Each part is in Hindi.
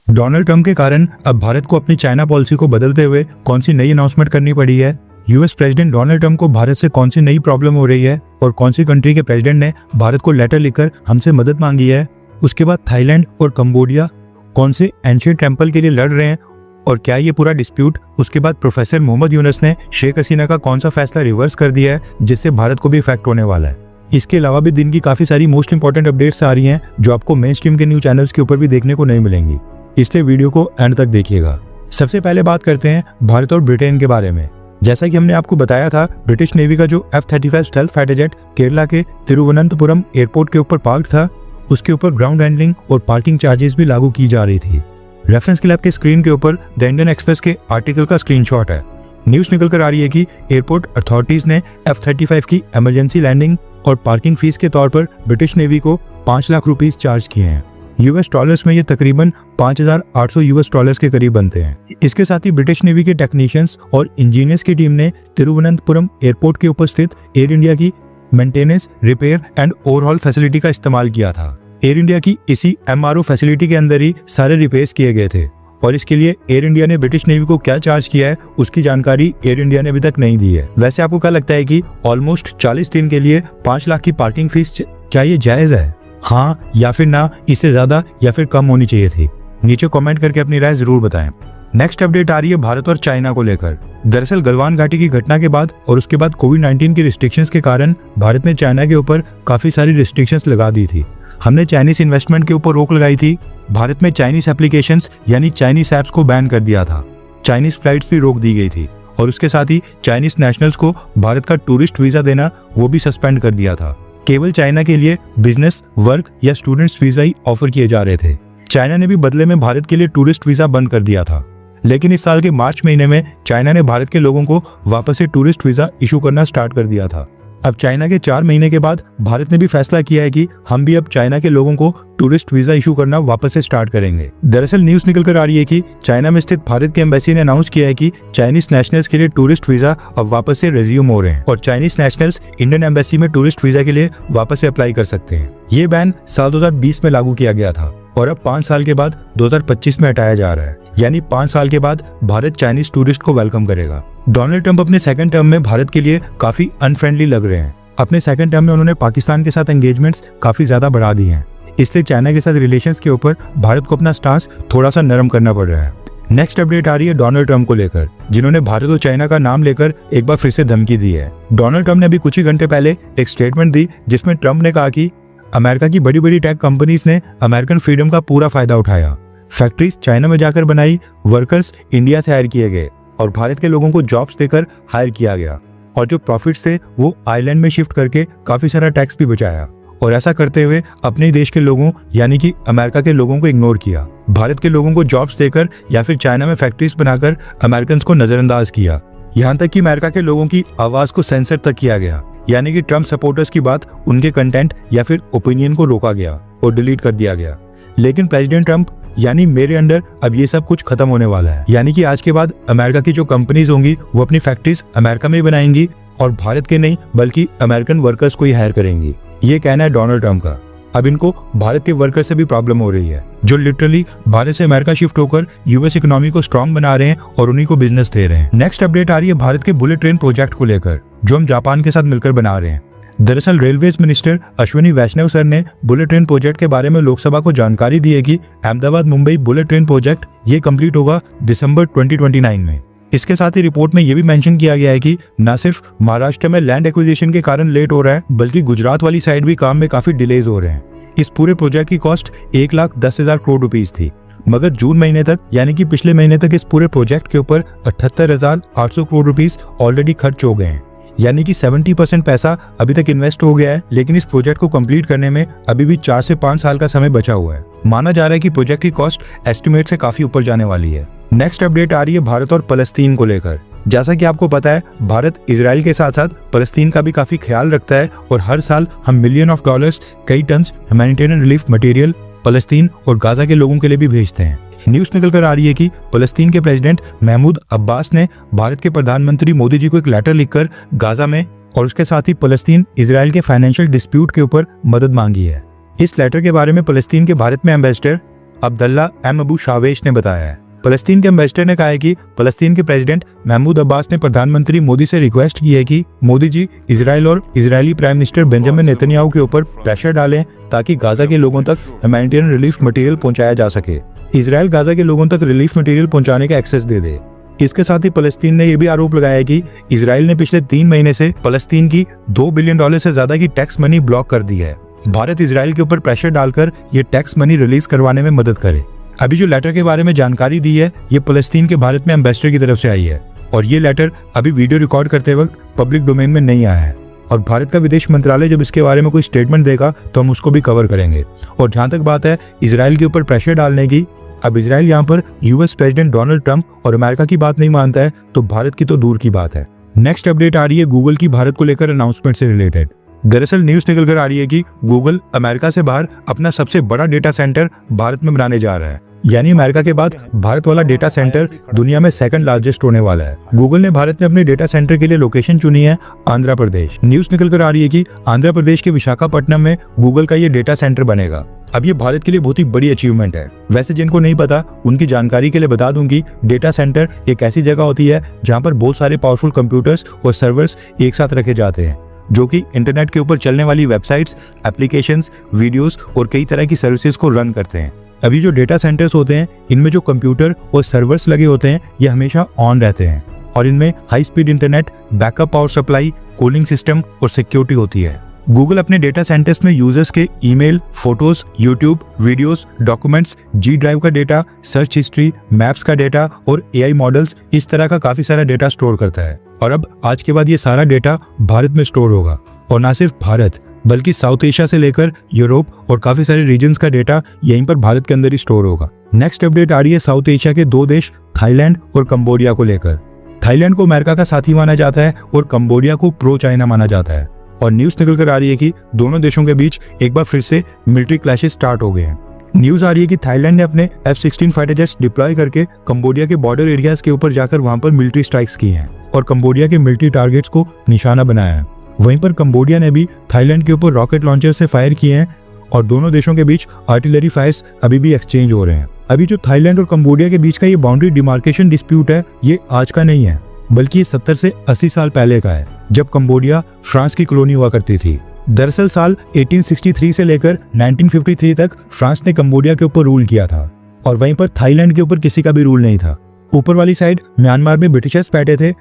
डोनाल्ड ट्रंप के कारण अब भारत को अपनी चाइना पॉलिसी को बदलते हुए कौन सी नई अनाउंसमेंट करनी पड़ी है, यूएस प्रेसिडेंट डोनाल्ड ट्रंप को भारत से कौन सी नई प्रॉब्लम हो रही है और कौन सी कंट्री के प्रेसिडेंट ने भारत को लेटर लिखकर हमसे मदद मांगी है, उसके बाद थाईलैंड और कंबोडिया कौन से एंशिएंट टेम्पल के लिए लड़ रहे हैं और क्या ये पूरा डिस्प्यूट, उसके बाद प्रोफेसर मोहम्मद यूनुस ने शेख हसीना का कौन सा फैसला रिवर्स कर दिया है जिससे भारत को भी इफेक्ट होने वाला है। इसके अलावा भी दिन की काफी सारी मोस्ट इंपॉर्टेंट अपडेट्स आ रही हैं जो आपको मेन स्ट्रीम के न्यूज चैनल्स के ऊपर भी देखने को नहीं मिलेंगी, इसलिए वीडियो को एंड तक देखिएगा। सबसे पहले बात करते हैं भारत और ब्रिटेन के बारे में। जैसा कि हमने आपको बताया था, ब्रिटिश नेवी का जो F-35 stealth fighter jet Kerala के तिरुवनंतपुरम एयरपोर्ट के ऊपर पार्क था, उसके ऊपर ग्राउंड हैंडलिंग और पार्किंग चार्जेस भी लागू की जा रही थी। रेफरेंस क्लब के स्क्रीन के ऊपर द इंडियन एक्सप्रेस के आर्टिकल का स्क्रीनशॉट है। न्यूज निकल कर आ रही है कि एयरपोर्ट अथॉरिटीज ने F-35 की इमरजेंसी लैंडिंग और पार्किंग फीस के तौर पर ब्रिटिश नेवी को 5 लाख रुपीस चार्ज किए हैं। यूएस डॉलर्स में ये तकरीबन 5,800 यूएस डॉलर्स के करीब बनते हैं। इसके साथ ही ब्रिटिश नेवी के टेक्नीशियंस और इंजीनियर्स की टीम ने तिरुवनंतपुरम एयरपोर्ट के ऊपर स्थित एयर इंडिया की maintenance, repair and overhaul facility का इस्तेमाल किया था। एयर इंडिया की इसी MRO फैसिलिटी के अंदर ही सारे रिपेयर्स किए गए थे और इसके लिए एयर इंडिया ने ब्रिटिश नेवी को क्या चार्ज किया है उसकी जानकारी एयर इंडिया ने अभी तक नहीं दी है। वैसे आपको क्या लगता है कि ऑलमोस्ट 40 दिन के लिए 5 लाख की पार्किंग फीस क्या ये जायज है? हाँ या फिर ना, इससे ज्यादा या फिर कम होनी चाहिए थी? नीचे कमेंट करके अपनी राय जरूर बताएं। नेक्स्ट अपडेट आ रही है भारत और चाइना को लेकर। दरअसल गलवान घाटी की घटना के बाद और उसके बाद कोविड-19 की रिस्ट्रिक्शंस के कारण भारत ने चाइना के ऊपर काफी सारी रिस्ट्रिक्शंस लगा दी थी। हमने चाइनीज इन्वेस्टमेंट के ऊपर रोक लगाई थी। भारत में चाइनीज एप्लीकेशंस यानी चाइनीज ऐप्स को बैन कर दिया था। चाइनीज फ्लाइट्स भी रोक दी गई थी और उसके साथ ही चाइनीज नेशनल्स को भारत का टूरिस्ट वीजा देना वो भी सस्पेंड कर दिया था। केवल चाइना के लिए बिजनेस, वर्क या स्टूडेंट्स वीजा ही ऑफर किए जा रहे थे। चाइना ने भी बदले में भारत के लिए टूरिस्ट वीजा बंद कर दिया था। लेकिन इस साल के मार्च महीने में चाइना ने भारत के लोगों को वापस से टूरिस्ट वीजा इशू करना स्टार्ट कर दिया था। अब चाइना के 4 महीने के बाद भारत ने भी फैसला किया है कि हम भी अब चाइना के लोगों को टूरिस्ट वीजा इशू करना वापस से स्टार्ट करेंगे। दरअसल न्यूज निकल कर आ रही है कि चाइना में स्थित भारत के एम्बेसी ने अनाउंस किया है कि चाइनीज नेशनल्स के लिए टूरिस्ट वीजा अब वापस से रिज्यूम हो रहे हैं और चाइनीज नेशनल्स इंडियन एम्बेसी में टूरिस्ट वीजा के लिए वापस से अप्लाई कर सकते हैं। ये बैन साल 2020 में लागू किया गया था और अब 5 साल के बाद 2025 में हटाया जा रहा है, यानी 5 साल के बाद भारत चाइनीज टूरिस्ट को वेलकम करेगा। डोनाल्ड ट्रंप अपने सेकंड टर्म में भारत के लिए काफी अनफ्रेंडली लग रहे हैं। अपने सेकंड टर्म में उन्होंने पाकिस्तान के साथ एंगेजमेंट्स काफी ज्यादा बढ़ा दी हैं, इसलिए चाइना के साथ रिलेशंस के ऊपर भारत को अपना स्टांस थोड़ा सा नरम करना पड़ रहा है। नेक्स्ट अपडेट आ रही है डोनाल्ड ट्रंप को लेकर, जिन्होंने भारत और चाइना का नाम लेकर एक बार फिर से धमकी दी है। डोनाल्ड ट्रंप ने अभी कुछ ही घंटे पहले एक स्टेटमेंट दी जिसमें ट्रंप ने कहा कि अमेरिका की बड़ी बड़ी टेक कंपनीज ने अमेरिकन फ्रीडम का पूरा फायदा उठाया। फैक्ट्रीज चाइना में जाकर बनाई, वर्कर्स इंडिया से हायर किए गए और भारत के लोगों को जॉब्स देकर हायर किया गया और जो प्रॉफिट्स थे वो आइलैंड में शिफ्ट करके काफी सारा टैक्स भी बचाया और ऐसा करते हुए अपने देश के लोगों यानी कि अमेरिका के लोगों को इग्नोर किया। भारत के लोगों को जॉब्स देकर या फिर चाइना में फैक्ट्रीज बनाकर अमेरिकन को नजरअंदाज किया। यहाँ तक कि अमेरिका के लोगों की आवाज को सेंसर तक किया गया, यानी कि ट्रंप सपोर्टर्स की बात, उनके कंटेंट या फिर ओपिनियन को रोका गया और डिलीट कर दिया गया। लेकिन प्रेसिडेंट ट्रंप यानी मेरे अंडर अब ये सब कुछ खत्म होने वाला है, यानी कि आज के बाद अमेरिका की जो कंपनीज होंगी वो अपनी फैक्ट्रीज अमेरिका में ही बनाएंगी और भारत के नहीं बल्कि अमेरिकन वर्कर्स को ही हायर करेंगी। ये कहना है डोनाल्ड ट्रंप का। अब इनको भारत के वर्कर से भी प्रॉब्लम हो रही है जो लिटरली भारत से अमेरिका शिफ्ट होकर यूएस इकोनॉमी को स्ट्रांग बना रहे हैं और उन्हीं को बिजनेस दे रहे हैं। नेक्स्ट अपडेट आ रही है भारत के बुलेट ट्रेन प्रोजेक्ट को लेकर जो हम जापान के साथ मिलकर बना रहे हैं। दरअसल रेलवेज मिनिस्टर अश्विनी वैष्णव सर ने बुलेट ट्रेन प्रोजेक्ट के बारे में लोकसभा को जानकारी दी है कि Ahmedabad Mumbai bullet train project ये कंप्लीट होगा दिसंबर 2029 में। इसके साथ ही रिपोर्ट में ये भी मेंशन किया गया है कि न सिर्फ महाराष्ट्र में लैंड एक्विजिशन के कारण लेट हो रहा है बल्कि गुजरात वाली साइड भी काम में काफी डिलेज हो रहे हैं। इस पूरे प्रोजेक्ट की कॉस्ट 1,10,000 करोड़ रुपीज थी, मगर जून महीने तक यानी कि पिछले महीने तक इस पूरे प्रोजेक्ट के ऊपर 78,800 करोड़ रुपीज ऑलरेडी खर्च हो गए हैं, यानी कि 70% पैसा अभी तक इन्वेस्ट हो गया है। लेकिन इस प्रोजेक्ट को कंप्लीट करने में अभी भी 4 से 5 साल का समय बचा हुआ है। माना जा रहा है कि प्रोजेक्ट की कॉस्ट एस्टिमेट से काफी ऊपर जाने वाली है। नेक्स्ट अपडेट आ रही है भारत और फलस्तीन को लेकर। जैसा कि आपको पता है, भारत इजराइल के साथ साथ फलस्तीन का भी काफी ख्याल रखता है और हर साल हम मिलियन ऑफ डॉलर्स, कई टन ह्यूमैनिटेरियन रिलीफ मटेरियल फलस्तीन और गाजा के लोगों के लिए भी भेजते हैं। न्यूज निकल कर आ रही है कि फलस्तीन के प्रेसिडेंट महमूद अब्बास ने भारत के प्रधानमंत्री मोदी जी को एक लेटर लिखकर गाजा में और उसके साथ ही फलस्तीन इजराइल के फाइनेंशियल डिस्प्यूट के ऊपर मदद मांगी है। इस लेटर के बारे में फलस्तीन के भारत में एम्बेसडर अब्दुल्ला एम अबू शावेश ने बताया है। फलस्तीन के एम्बेसडर ने कहा है कि फलस्तीन के प्रेसिडेंट महमूद अब्बास ने प्रधानमंत्री मोदी से रिक्वेस्ट की है कि मोदी जी इजराइल और Israeli prime minister Benjamin Netanyahu के ऊपर प्रेशर डालें ताकि गाजा के लोगों तक ह्यूमैनिटेरियन रिलीफ मटेरियल पहुंचाया जा सके। इजराइल गाजा के लोगों तक रिलीफ मटेरियल पहुंचाने का एक्सेस दे दे। इसके साथ ही फलस्तीन ने यह भी आरोप लगाया है कि इजराइल ने पिछले 3 महीने से फलस्तीन की $2 बिलियन से ज्यादा की टैक्स मनी ब्लॉक कर दी है। भारत इजराइल के ऊपर प्रेशर डालकर ये टैक्स मनी रिलीज करवाने में मदद करे। अभी जो लेटर के बारे में जानकारी दी है ये फलस्तीन के भारत में एम्बेसडर की तरफ से आई है और ये लेटर अभी वीडियो रिकॉर्ड करते वक्त पब्लिक डोमेन में नहीं आया है और भारत का विदेश मंत्रालय जब इसके बारे में कोई स्टेटमेंट देगा तो हम उसको भी कवर करेंगे। और जहां तक बात है इजराइल के ऊपर प्रेशर डालने की, अब इजराइल यहाँ पर यूएस प्रेसिडेंट डोनाल्ड ट्रंप और अमेरिका की बात नहीं मानता है तो भारत की तो दूर की बात है। नेक्स्ट अपडेट आ रही है गूगल की भारत को लेकर अनाउंसमेंट से रिलेटेड। दरअसल न्यूज निकल कर आ रही है कि गूगल अमेरिका से बाहर अपना सबसे बड़ा डेटा सेंटर भारत में बनाने जा रहा है, यानी अमेरिका के बाद भारत वाला डेटा सेंटर दुनिया में सेकंड लार्जेस्ट होने वाला है। गूगल ने भारत में अपने डेटा सेंटर के लिए लोकेशन चुनी है आंध्र प्रदेश। न्यूज निकल कर आ रही है कि आंध्र प्रदेश के विशाखापट्टनम में गूगल का ये डेटा सेंटर बनेगा। अब ये भारत के लिए बहुत ही बड़ी अचीवमेंट है। वैसे जिनको नहीं पता उनकी जानकारी के लिए बता दूं कि डेटा सेंटर एक ऐसी जगह होती है जहां पर बहुत सारे पावरफुल कंप्यूटर्स और सर्वर्स एक साथ रखे जाते हैं जो कि इंटरनेट के ऊपर चलने वाली वेबसाइट्स, एप्लीकेशंस, वीडियोस और कई तरह की सर्विसेज को रन करते हैं। अभी जो डेटा सेंटर्स होते हैं इनमें जो कंप्यूटर और सर्वर्स लगे होते हैं ये हमेशा ऑन रहते हैं और इनमें high speed internet, backup power supply, cooling system और सिक्योरिटी होती है। गूगल अपने डेटा सेंटर्स में यूजर्स के email, photos, YouTube videos, documents, G drive का डेटा, सर्च हिस्ट्री, मैप्स का डेटा और एआई मॉडल्स, इस तरह का काफी सारा डेटा स्टोर करता है। और अब आज के बाद ये सारा डेटा भारत में स्टोर होगा और ना सिर्फ भारत बल्कि साउथ एशिया से लेकर यूरोप और काफी सारे रीजन्स का डेटा यहीं पर भारत के अंदर ही स्टोर होगा। नेक्स्ट अपडेट आ रही है साउथ एशिया के 2 देश थाईलैंड और कंबोडिया को लेकर। थाईलैंड को अमेरिका का साथी माना जाता है और कंबोडिया को प्रो चाइना माना जाता है और न्यूज निकल कर आ रही है कि दोनों देशों के बीच एक बार फिर से मिलिट्री क्लैशेस स्टार्ट हो गए हैं। न्यूज आ रही है कि थाईलैंड ने अपने F-16 फाइटर जेट्स डिप्लॉय करके कंबोडिया के बॉर्डर एरियाज के ऊपर जाकर वहां पर मिलिट्री स्ट्राइक्स की हैं और कंबोडिया के मिलिट्री टारगेट्स को निशाना बनाया है। वहीं पर कंबोडिया ने भी थाईलैंड के ऊपर रॉकेट लॉन्चर से फायर किए हैं और दोनों देशों के बीच आर्टिलरी फायर्स अभी भी एक्सचेंज हो रहे हैं। अभी जो थाईलैंड और कंबोडिया के बीच का ये बाउंड्री डिमार्केशन डिस्प्यूट है ये आज का नहीं है बल्कि 70 से 80 साल पहले का है जब कंबोडिया फ्रांस की कॉलोनी हुआ करती थी। दरअसल साल 1863 से लेकर 1953 तक फ्रांस ने कंबोडिया के ऊपर रूल किया था और वहीं पर थाईलैंड के ऊपर किसी का भी रूल नहीं था। ऊपर वाली साइड म्यांमार में ब्रिटिशर्स बैठे थे,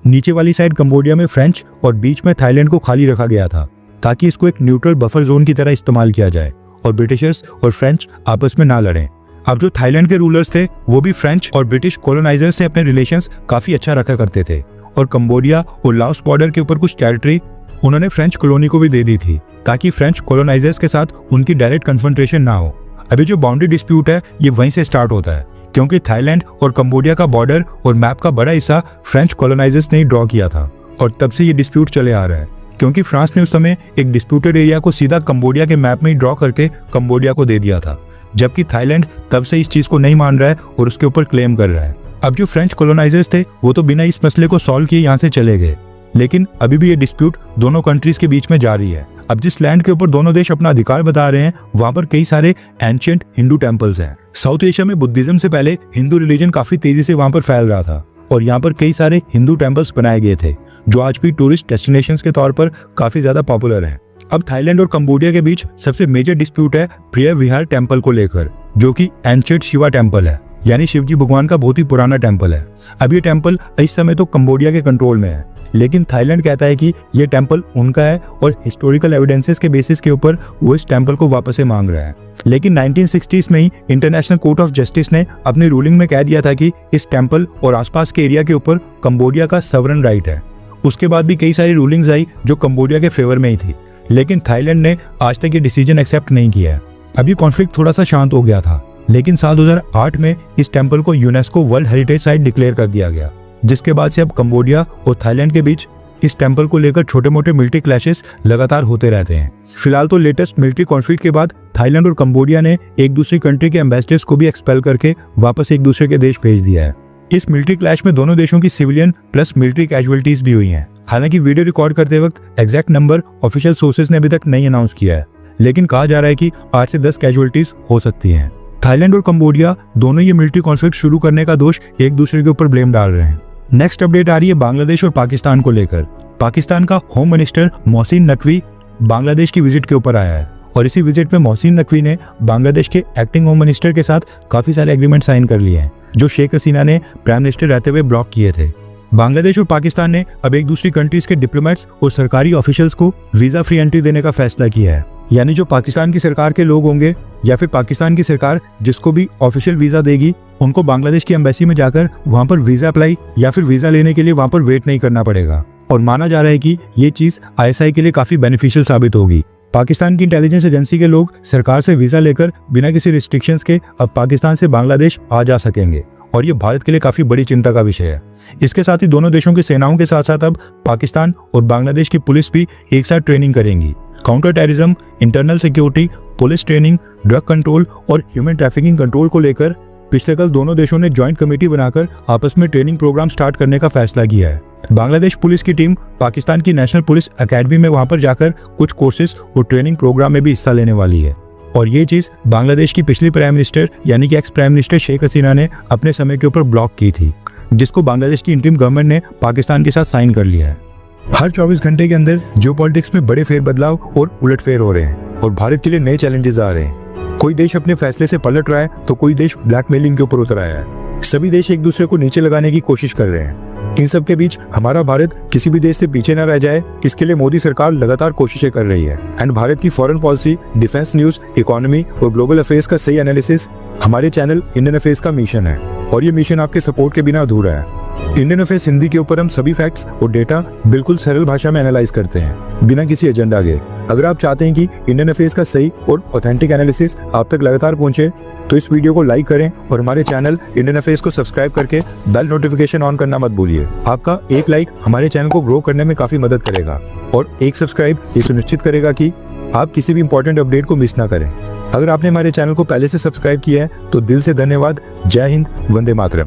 नीचे वाली साइड कंबोडिया में फ्रेंच और बीच में थाईलैंड को खाली रखा गया था ताकि इसको एक न्यूट्रल बफर जोन की तरह इस्तेमाल किया जाए और ब्रिटिशर्स और फ्रेंच आपस में ना लड़ें। अब जो थाईलैंड के रूलर्स थे वो भी फ्रेंच और ब्रिटिश कॉलोनाइजर्स से अपने रिलेशंस काफी अच्छा रखा करते थे और कंबोडिया और लाओस बॉर्डर के ऊपर कुछ टेरिटरी उन्होंने फ्रेंच कॉलोनी को भी दे दी थी ताकि फ्रेंच कॉलोनाइजर्स के साथ उनकी डायरेक्ट कन्फ्रंटेशन ना हो। अभी जो बाउंड्री डिस्प्यूट है ये वहीं से स्टार्ट होता है क्योंकि थाईलैंड और कंबोडिया का बॉर्डर और मैप का बड़ा हिस्सा फ्रेंच कॉलोनाइजर्स ने ड्रॉ किया था और तब से ये डिस्प्यूट चले आ रहा है क्योंकि फ्रांस ने उस समय एक डिस्प्यूटेड एरिया को सीधा कंबोडिया के मैप में ही ड्रॉ करके कंबोडिया को दे दिया था, जबकि थाईलैंड तब से इस चीज को नहीं मान रहा है और उसके ऊपर क्लेम कर रहा है। अब जो फ्रेंच कॉलोनाइजर्स थे वो तो बिना इस मसले को सॉल्व किए यहाँ से चले गए, लेकिन अभी भी ये डिस्प्यूट दोनों कंट्रीज के बीच में जारी है। अब जिस लैंड के ऊपर दोनों देश अपना अधिकार बता रहे हैं वहां पर कई सारे एंशिएंट हिंदू टेम्पल्स हैं। साउथ एशिया में बुद्धिज्म से पहले हिंदू रिलीजन काफी तेजी से वहां पर फैल रहा था और यहाँ पर कई सारे हिंदू टेम्पल्स बनाए गए थे जो आज भी टूरिस्ट डेस्टिनेशंस के तौर पर काफी ज्यादा पॉपुलर हैं। अब थाईलैंड और कंबोडिया के बीच सबसे मेजर डिस्प्यूट है प्रिय विहार टेम्पल को लेकर, जो कि एंशिएंट शिवा टेम्पल है, यानी शिवजी भगवान का बहुत ही पुराना टेम्पल है। अब ये टेम्पल इस समय तो कंबोडिया के कंट्रोल में है, लेकिन थाईलैंड कहता है कि ये टेम्पल उनका है और हिस्टोरिकल एविडेंसेस के बेसिस के ऊपर वो इस टेम्पल को वापस से मांग रहा है। लेकिन 1960s में ही इंटरनेशनल कोर्ट ऑफ जस्टिस ने अपनी रूलिंग में कह दिया था कि इस टेम्पल और आसपास के एरिया के ऊपर कंबोडिया का सवरन राइट है। उसके बाद भी कई सारी रूलिंग्स आई जो कंबोडिया के फेवर में ही थी, लेकिन थाईलैंड ने आज तक ये डिसीजन एक्सेप्ट नहीं किया है। अभी कॉन्फ्लिक्ट थोड़ा सा शांत हो गया था, लेकिन साल 2008 में इस टेम्पल को UNESCO world heritage site declare कर दिया गया, जिसके बाद से अब कंबोडिया और थाईलैंड के बीच इस टेम्पल को लेकर छोटे मोटे मिलिट्री क्लैशेस लगातार होते रहते हैं। फिलहाल तो लेटेस्ट मिलिट्री कॉन्फ्लिक्ट के बाद थाईलैंड और कंबोडिया ने एक दूसरी कंट्री के एम्बेसडर्स को भी एक्सपेल करके वापस एक दूसरे के देश भेज दिया है। इस मिलिट्री क्लैश में दोनों देशों की सिविलियन प्लस मिलिट्री कैजुअलिटीज भी हुई हैं। हालांकि वीडियो रिकॉर्ड करते वक्त एग्जैक्ट नंबर ऑफिशियल सोर्सेज ने अभी तक नहीं अनाउंस किया है, लेकिन कहा जा रहा है कि 8 से 10 कैजुअलिटीज हो सकती हैं। थाईलैंड और कंबोडिया दोनों ये मिलिट्री कॉन्फ्लिक्ट शुरू करने का दोष एक दूसरे के ऊपर ब्लेम डाल रहे हैं। नेक्स्ट अपडेट आ रही है बांग्लादेश और पाकिस्तान को लेकर। पाकिस्तान का होम मिनिस्टर मोहसिन नकवी बांग्लादेश की विजिट के ऊपर आया है और इसी विजिट में मोहसिन नकवी ने बांग्लादेश के एक्टिंग होम मिनिस्टर के साथ काफी सारे एग्रीमेंट साइन कर लिए हैं जो शेख हसीना ने प्राइम मिनिस्टर रहते हुए ब्लॉक किए थे। बांग्लादेश और पाकिस्तान ने अब एक दूसरी कंट्रीज के डिप्लोमेट्स और सरकारी ऑफिशियल्स को वीजा फ्री एंट्री देने का फैसला किया है। यानी जो पाकिस्तान की सरकार के लोग होंगे या फिर पाकिस्तान की सरकार जिसको भी ऑफिशियल वीजा देगी उनको बांग्लादेश की एम्बेसी में जाकर वहां पर वीजा अप्लाई या फिर वीजा लेने के लिए वहां पर वेट नहीं करना पड़ेगा। और माना जा रहा है कि ये चीज ISI के लिए काफी बेनिफिशियल साबित होगी। पाकिस्तान की इंटेलिजेंस एजेंसी के लोग सरकार से वीजा लेकर बिना किसी रिस्ट्रिक्शंस के अब पाकिस्तान से बांग्लादेश आ जा सकेंगे और ये भारत के लिए काफी बड़ी चिंता का विषय है। इसके साथ ही दोनों देशों की सेनाओं के साथ साथ अब पाकिस्तान और बांग्लादेश की पुलिस भी एक साथ ट्रेनिंग करेंगी। Counter terrorism, internal security, police training, drug control और ह्यूमन ट्रैफिकिंग कंट्रोल को लेकर पिछले कल दोनों देशों ने ज्वाइंट कमेटी बनाकर आपस में ट्रेनिंग प्रोग्राम स्टार्ट करने का फैसला किया है। बांग्लादेश पुलिस की टीम पाकिस्तान की नेशनल पुलिस एकेडमी में वहां पर जाकर कुछ कोर्सेज और ट्रेनिंग प्रोग्राम में भी हिस्सा लेने वाली है। और ये चीज बांग्लादेश की पिछली प्राइम मिनिस्टर यानी कि ex prime minister Sheikh Hasina ने अपने समय के ऊपर ब्लॉक की थी, जिसको बांग्लादेश की इंटरिम गवर्नमेंट ने पाकिस्तान के साथ साइन कर लिया है। हर 24 घंटे के अंदर जियोपॉलिटिक्स में बड़े फेरबदलाव और उलटफेर हो रहे हैं और भारत के लिए नए चैलेंजेस आ रहे हैं। कोई देश अपने फैसले से पलट रहा है तो कोई देश ब्लैकमेलिंग के ऊपर उतर आया है। सभी देश एक दूसरे को नीचे लगाने की कोशिश कर रहे हैं। इन सब के बीच हमारा भारत किसी भी देश से पीछे न रह जाए, इसके लिए मोदी सरकार लगातार कोशिशें कर रही है। एंड भारत की foreign policy, defence news, economy और ग्लोबल अफेयर्स का सही एनालिसिस हमारे चैनल इंडियन अफेयर्स का मिशन है और ये मिशन आपके सपोर्ट के बिना अधूरा है। इंडियन अफेयर्स हिंदी के ऊपर हम सभी फैक्ट्स और डेटा बिल्कुल सरल भाषा में एनालाइज करते हैं बिना किसी एजेंडा के। अगर आप चाहते हैं कि इंडियन अफेयर्स का सही और ऑथेंटिक एनालिसिस आप तक लगातार पहुंचे तो इस वीडियो को लाइक करें और हमारे चैनल इंडियन अफेयर्स को सब्सक्राइब करके बेल नोटिफिकेशन ऑन करना मत भूलिए। आपका एक लाइक हमारे चैनल को ग्रो करने में काफी मदद करेगा और एक सब्सक्राइब ये सुनिश्चित करेगा कि आप किसी भी इंपॉर्टेंट अपडेट को मिस ना करें। अगर आपने हमारे चैनल को पहले से सब्सक्राइब किया है तो दिल से धन्यवाद। जय हिंद, वंदे मातरम।